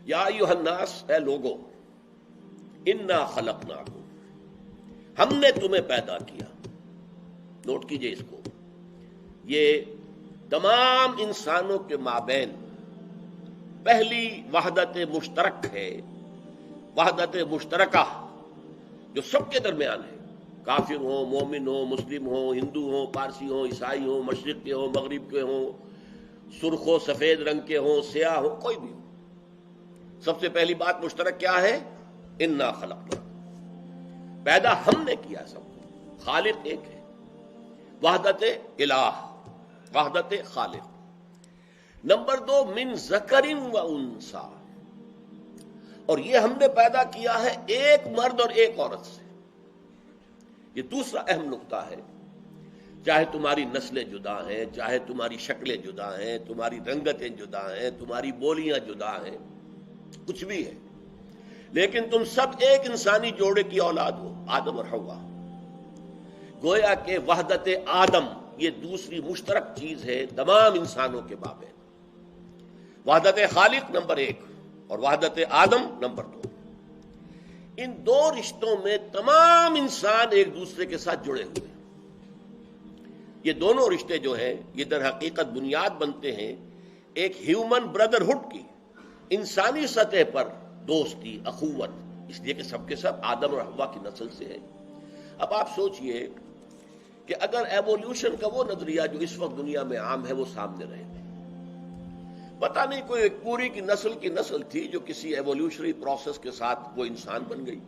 یا ایھا الناس، اے لوگو، انا خلقناکم، ہم نے تمہیں پیدا کیا. نوٹ کیجئے اس کو، یہ تمام انسانوں کے مابین پہلی وحدت مشترک ہے، وحدت مشترکہ جو سب کے درمیان ہے. کافر ہوں، مومن ہوں، مسلم ہوں، ہندو ہوں، پارسی ہوں، عیسائی ہوں، مشرق کے ہوں، مغرب کے ہوں، سرخ و سفید رنگ کے ہوں، سیاہ ہوں، کوئی بھی ہو. سب سے پہلی بات مشترک کیا ہے؟ انا خلقنا، پیدا ہم نے کیا سب کو. خالق ایک ہے، وحدت الہ، وحدت خالق. نمبر 2، من ذکر و انثی، اور یہ ہم نے پیدا کیا ہے ایک مرد اور ایک عورت سے. یہ دوسرا اہم نقطہ ہے. چاہے تمہاری نسلیں جدا ہیں، چاہے تمہاری شکلیں جدا ہیں، تمہاری رنگتیں جدا ہیں، تمہاری بولیاں جدا ہیں، کچھ بھی ہے، لیکن تم سب ایک انسانی جوڑے کی اولاد ہو، آدم اور حوا. گویا کہ وحدت آدم یہ دوسری مشترک چیز ہے تمام انسانوں کے مابین. وحدت خالق نمبر 1 اور وحدت آدم نمبر 2. ان دو رشتوں میں تمام انسان ایک دوسرے کے ساتھ جڑے ہوئے ہیں. یہ دونوں رشتے جو ہیں یہ در حقیقت بنیاد بنتے ہیں ایک ہیومن بردرہڈ کی، انسانی سطح پر دوستی، اخوت، اس لیے کہ سب کے سب آدم اور حوا کی نسل سے ہیں. اب آپ سوچئے کہ اگر ایوولوشن کا وہ نظریہ جو اس وقت دنیا میں عام ہے وہ سامنے رہے، پتہ نہیں کوئی ایک پوری کی نسل تھی جو کسی ایوولوشنری پروسیس کے ساتھ وہ انسان بن گئی،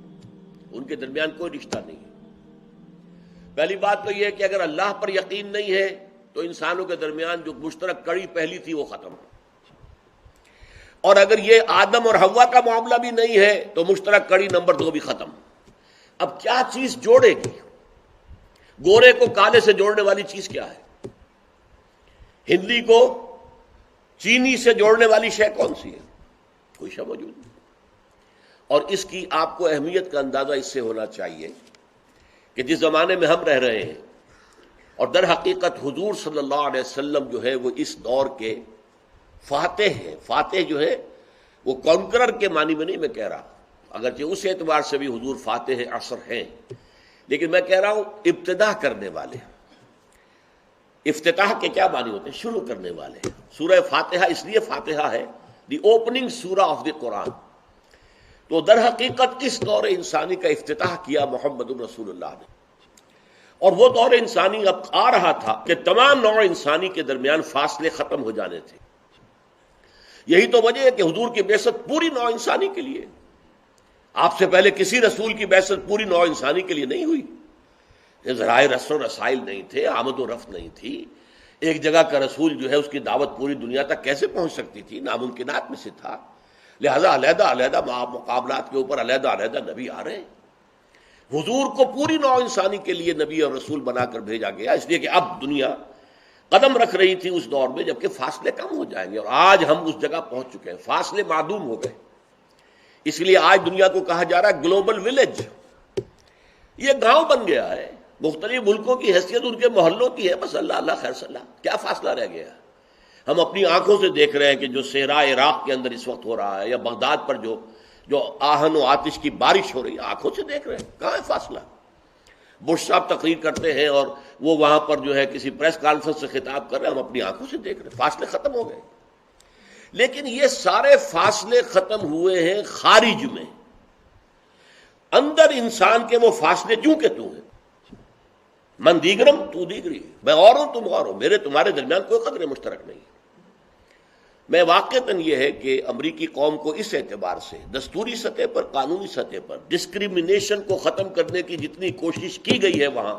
ان کے درمیان کوئی رشتہ نہیں ہے. پہلی بات تو یہ ہے کہ اگر اللہ پر یقین نہیں ہے تو انسانوں کے درمیان جو مشترک کڑی پہلی تھی وہ ختم. اور اگر یہ آدم اور حوا کا معاملہ بھی نہیں ہے تو مشترک کڑی نمبر 2 بھی ختم. اب کیا چیز جوڑے گی؟ گورے کو کالے سے جوڑنے والی چیز کیا ہے؟ ہندی کو چینی سے جوڑنے والی شے کون سی ہے؟ کوئی شے موجود نہیں. اور اس کی آپ کو اہمیت کا اندازہ اس سے ہونا چاہیے کہ جس زمانے میں ہم رہ رہے ہیں، اور در حقیقت حضور صلی اللہ علیہ وسلم جو ہے وہ اس دور کے فاتح ہیں. فاتح جو ہے وہ کانکرر کے معنی میں نہیں میں کہہ رہا، اگرچہ اس اعتبار سے بھی حضور فاتح عصر ہیں، لیکن میں کہہ رہا ہوں ابتدا کرنے والے. افتتاح کے کیا معنی ہوتے ہیں؟ شروع کرنے والے. سورہ فاتحہ اس لیے فاتحہ ہے، دی اوپننگ سورہ آف دی قرآن. تو در حقیقت اس دور انسانی کا افتتاح کیا محمد رسول اللہ نے. اور وہ دور انسانی اب آ رہا تھا کہ تمام نوع انسانی کے درمیان فاصلے ختم ہو جانے تھے. یہی تو وجہ ہے کہ حضور کی بعثت پوری نوع انسانی کے لیے. آپ سے پہلے کسی رسول کی بعثت پوری نوع انسانی کے لیے نہیں ہوئی. ذرائع رسل و رسائل نہیں تھے، آمد و رفت نہیں تھی. ایک جگہ کا رسول جو ہے اس کی دعوت پوری دنیا تک کیسے پہنچ سکتی تھی؟ ناممکنات میں سے تھا. لہذا علیحدہ علیحدہ مقابلات کے اوپر علیحدہ علیحدہ نبی آ رہے ہیں. حضور کو پوری نوع انسانی کے لیے نبی اور رسول بنا کر بھیجا گیا، اس لیے کہ اب دنیا قدم رکھ رہی تھی اس دور میں جبکہ فاصلے کم ہو جائیں گے. اور آج ہم اس جگہ پہنچ چکے ہیں، فاصلے معدوم ہو گئے. اس لیے آج دنیا کو کہا جا رہا ہے گلوبل ولیج. یہ گاؤں بن گیا ہے، مختلف ملکوں کی حیثیت ان کے محلوں کی ہے. بس اللہ اللہ خیر صلاح، کیا فاصلہ رہ گیا؟ ہم اپنی آنکھوں سے دیکھ رہے ہیں کہ جو صحرا عراق کے اندر اس وقت ہو رہا ہے، یا بغداد پر جو آہن و آتش کی بارش ہو رہی ہے، آنکھوں سے دیکھ رہے ہیں. کہاں ہے فاصلہ؟ بش صاحب تقریر کرتے ہیں اور وہ وہاں پر جو ہے کسی پریس کانفرنس سے خطاب کر رہے ہیں، ہم اپنی آنکھوں سے دیکھ رہے ہیں. فاصلے ختم ہو گئے. لیکن یہ سارے فاصلے ختم ہوئے ہیں خارج میں. اندر انسان کے وہ فاصلے جو کہ تو ہیں. من دیگرم تو دیگری، میں اور ہوں تم اور ہو، میرے تمہارے درمیان کوئی قدر مشترک نہیں. میں واقعتاً یہ ہے کہ امریکی قوم کو اس اعتبار سے دستوری سطح پر، قانونی سطح پر ڈسکریمنیشن کو ختم کرنے کی جتنی کوشش کی گئی ہے وہاں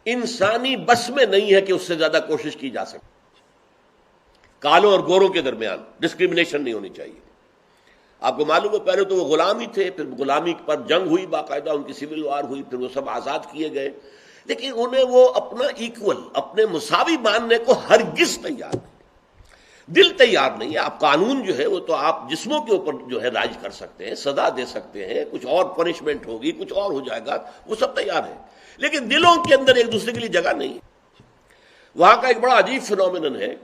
انسانی بس میں نہیں ہے کہ اس سے زیادہ کوشش کی جا سکے. کالوں اور گوروں کے درمیان ڈسکریمنیشن نہیں ہونی چاہیے. آپ کو معلوم ہے پہلے تو وہ غلام ہی تھے، پھر غلامی پر جنگ ہوئی، باقاعدہ ان کی سول وار ہوئی، پھر وہ سب آزاد کیے گئے. لیکن انہیں وہ اپنا ایکول، اپنے مساوی ماننے کو ہرگز تیار نہیں، دل تیار نہیں ہے. آپ قانون جو ہے وہ تو آپ جسموں کے اوپر جو ہے راج کر سکتے ہیں، سزا دے سکتے ہیں، کچھ اور پنشمنٹ ہوگی، کچھ اور ہو جائے گا، وہ سب تیار ہے. لیکن دلوں کے اندر ایک دوسرے کے لیے جگہ نہیں ہے. وہاں کا ایک بڑا عجیب فینومینن ہے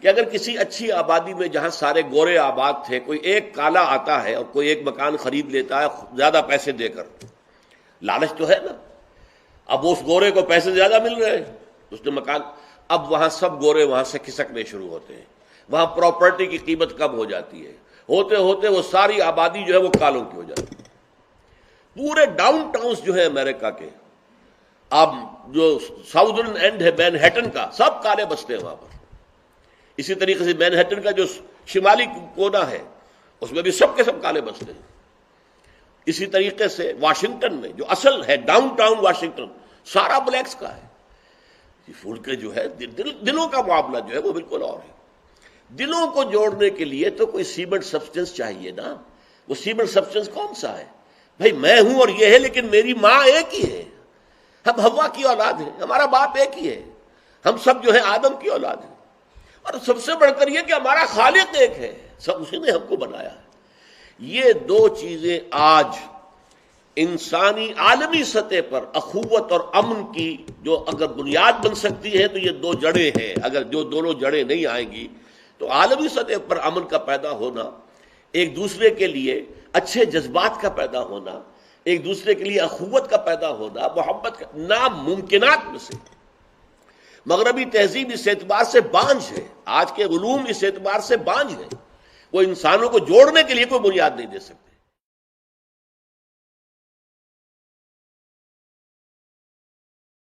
کہ اگر کسی اچھی آبادی میں جہاں سارے گورے آباد تھے کوئی ایک کالا آتا ہے اور کوئی ایک مکان خرید لیتا ہے زیادہ پیسے دے کر، لالچ تو ہے نا، اب اس گورے کو پیسے زیادہ مل رہے ہیں، اس نے مکان، اب وہاں سب گورے وہاں سے کھسکنے شروع ہوتے ہیں، وہاں پراپرٹی کی قیمت کم ہو جاتی ہے، ہوتے ہوتے وہ ساری آبادی جو ہے وہ کالوں کی ہو جاتی ہے۔ پورے ڈاؤن ٹاؤنز جو ہے امریکہ کے، اب جو ساؤدرن اینڈ ہے مینہٹن کا، سب کالے بستے ہیں وہاں پر۔ اسی طریقے سے مینہٹن کا جو شمالی کونا ہے اس میں بھی سب کے سب کالے بستے ہیں۔ اسی طریقے سے واشنگٹن میں جو اصل ہے ڈاؤن ٹاؤن واشنگٹن، سارا بلیکس کا ہے۔ فوڈ کے جو ہے دلوں کا معاملہ جو ہے وہ بالکل اور ہے۔ دلوں کو جوڑنے کے لیے تو کوئی سیمنٹ سبسٹنس چاہیے نا۔ وہ سیمنٹ سبسٹنس کون سا ہے؟ بھائی میں ہوں اور یہ ہے، لیکن میری ماں ایک ہی ہے، ہم حوا کی اولاد ہیں، ہمارا باپ ایک ہی ہے، ہم سب جو ہے آدم کی اولاد ہیں، اور سب سے بڑھ کر یہ کہ ہمارا خالق ایک ہے، سب اسی نے ہم کو بنایا ہے۔ یہ دو چیزیں آج انسانی عالمی سطح پر اخوت اور امن کی جو اگر بنیاد بن سکتی ہے تو یہ دو جڑیں ہیں۔ اگر جو دونوں جڑیں نہیں آئیں گی تو عالمی سطح پر امن کا پیدا ہونا، ایک دوسرے کے لیے اچھے جذبات کا پیدا ہونا، ایک دوسرے کے لیے اخوت کا پیدا ہونا، محبت کا ناممکنات میں سے۔ مغربی تہذیب اس اعتبار سے بانجھ ہے، آج کے علوم اس اعتبار سے بانجھ ہے، وہ انسانوں کو جوڑنے کے لیے کوئی بنیاد نہیں دے سکتے۔